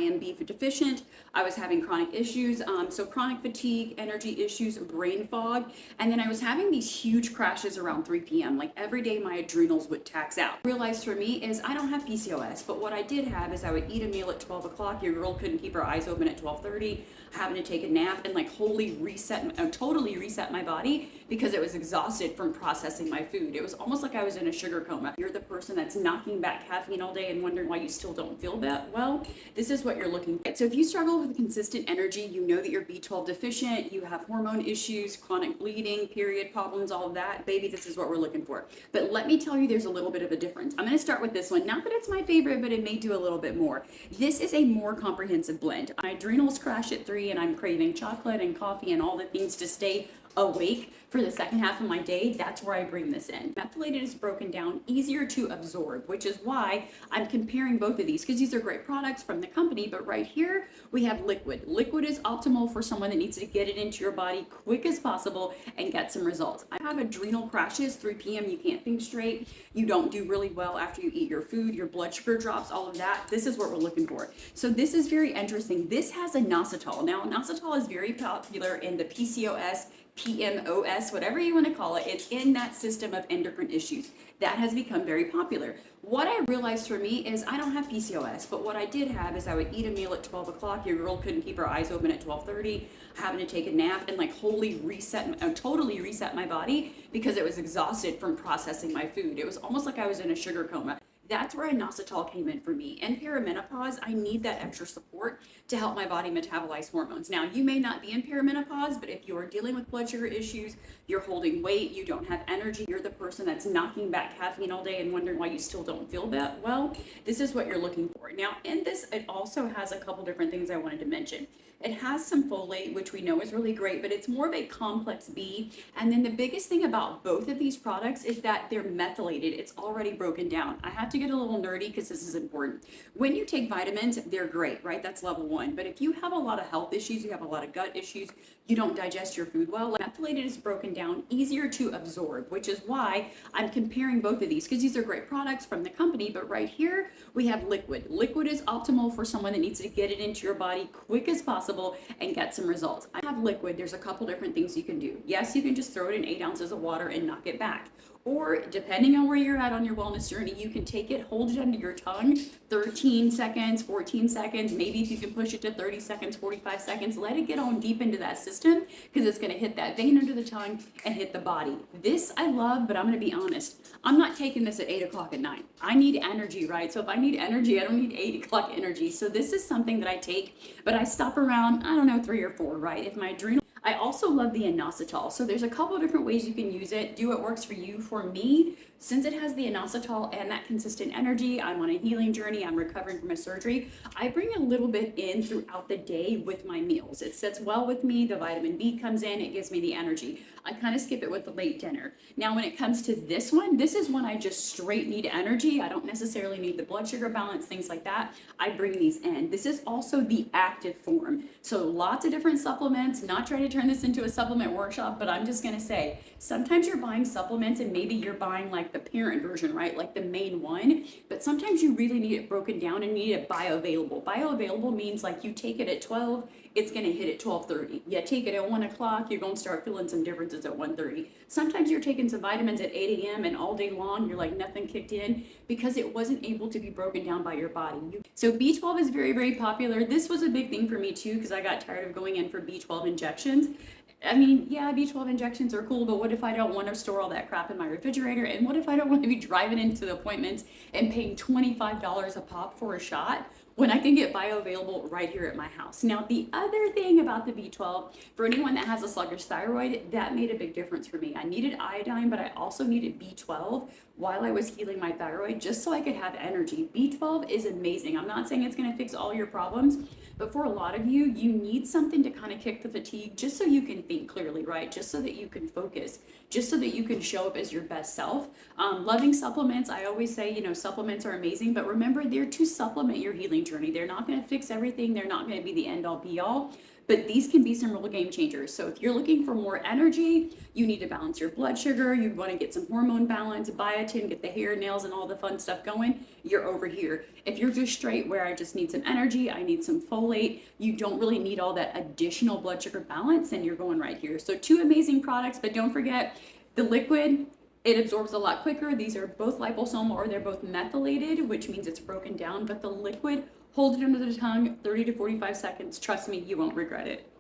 am B deficient. I was having chronic issues, so chronic fatigue, energy issues, brain fog, and then I was having these huge crashes around 3 p.m. Like every day my adrenals would tax out. Realized for me is I don't have PCOS, but what I did have is I would eat a meal at 12 o'clock. Your girl couldn't keep her eyes open at 12:30, having to take a nap and like totally reset my body because it was exhausted from processing my food. It was almost like I was in a sugar coma. You're the person that's knocking back caffeine all day and wondering why you still don't feel that well. This is what you're looking for. So if you struggle with consistent energy, you know that you're B12 deficient, you have hormone issues, chronic bleeding, period problems, all of that, baby, this is what we're looking for. But let me tell you, there's a little bit of a difference. I'm going to start with this one. Not that it's my favorite, but it may do a little bit more. This is a more comprehensive blend. My adrenals crash at 3 and I'm craving chocolate and coffee and all the things to stay awake for the second half of my day. That's where I bring this in. Methylated is broken down, easier to absorb, which is why I'm comparing both of these because these are great products from the company. But right here we have liquid. Liquid is optimal for someone that needs to get it into your body quick as possible and get some results. I have adrenal crashes, 3 p.m. You can't think straight. You don't do really well after you eat your food. Your blood sugar drops, all of that. This is what we're looking for. So this is very interesting. This has inositol. Now, inositol is very popular in the PCOS, PMOS, whatever you want to call it. It's in that system of endocrine issues. That has become very popular. What I realized for me is I don't have PCOS, but what I did have is I would eat a meal at 12 o'clock. Your girl couldn't keep her eyes open at 12:30, having to take a nap and like totally reset my body because it was exhausted from processing my food. It was almost like I was in a sugar coma. That's where inositol came in for me. In perimenopause, I need that extra support to help my body metabolize hormones. Now, you may not be in perimenopause, but if you are dealing with blood sugar issues, you're holding weight, you don't have energy, you're the person that's knocking back caffeine all day and wondering why you still don't feel that well, this is what you're looking for. Now, in this, it also has a couple different things I wanted to mention. It has some folate, which we know is really great, but it's more of a complex B. And then the biggest thing about both of these products is that they're methylated. It's already broken down. I have to get a little nerdy because this is important. When you take vitamins, they're great, right? That's level one. But if you have a lot of health issues, you have a lot of gut issues, you don't digest your food well, methylated is broken down, easier to absorb, which is why I'm comparing both of these because these are great products from the company. But right here, we have liquid. Liquid is optimal for someone that needs to get it into your body quick as possible and get some results. I have liquid. There's a couple different things you can do. Yes, you can just throw it in 8 ounces of water and knock it back. Or depending on where you're at on your wellness journey, you can take it, hold it under your tongue, 13 seconds, 14 seconds, maybe if you can push it to 30 seconds, 45 seconds, let it get on deep into that system because it's going to hit that vein under the tongue and hit the body. This I love, but I'm going to be honest. I'm not taking this at 8 o'clock at night. I need energy, right? So if I need energy, I don't need 8 o'clock energy. So this is something that I take, but I stop around, I don't know, 3 or 4, right? If my adrenal I also love the inositol. So there's a couple of different ways you can use it. Do what works for you. For me, since it has the inositol and that consistent energy, I'm on a healing journey, I'm recovering from a surgery, I bring a little bit in throughout the day with my meals. It sits well with me. The vitamin B comes in, it gives me the energy. I kind of skip it with the late dinner. Now, when it comes to this one, this is when I just straight need energy. I don't necessarily need the blood sugar balance, things like that. I bring these in. This is also the active form. So lots of different supplements, not trying to turn this into a supplement workshop, but I'm just going to say, sometimes you're buying supplements and maybe you're buying like the parent version, right? Like the main one, but sometimes you really need it broken down and need it bioavailable. Bioavailable means like you take it at 12, it's going to hit at 12:30. You take it at 1 o'clock, you're going to start feeling some differences at 1:30. Sometimes you're taking some vitamins at 8 a.m. and all day long, you're like nothing kicked in because it wasn't able to be broken down by your body. So B12 is very, very popular. This was a big thing for me too because I got tired of going in for B12 injections. I mean, yeah, B12 injections are cool, but what if I don't want to store all that crap in my refrigerator? And what if I don't want to be driving into the appointments and paying $25 a pop for a shot when I can get bioavailable right here at my house? Now, the other thing about the B12, for anyone that has a sluggish thyroid, that made a big difference for me. I needed iodine, but I also needed B12 while I was healing my thyroid just so I could have energy. B12 is amazing. I'm not saying it's going to fix all your problems, but for a lot of you, you need something to kind of kick the fatigue just so you can think clearly, right? Just so that you can focus, just so that you can show up as your best self. Loving supplements, I always say, you know, supplements are amazing, but remember, they're to supplement your healing journey. They're not going to fix everything. They're not going to be the end all be all. but these can be some real game changers. So if you're looking for more energy, you need to balance your blood sugar, you want to get some hormone balance, biotin, get the hair, nails, and all the fun stuff going, you're over here. If you're just straight where I just need some energy, I need some folate, you don't really need all that additional blood sugar balance, and you're going right here. So two amazing products, but don't forget the liquid, it absorbs a lot quicker. These are both liposomal, or they're both methylated, which means it's broken down, but the liquid, hold it under the tongue 30 to 45 seconds. Trust me, you won't regret it.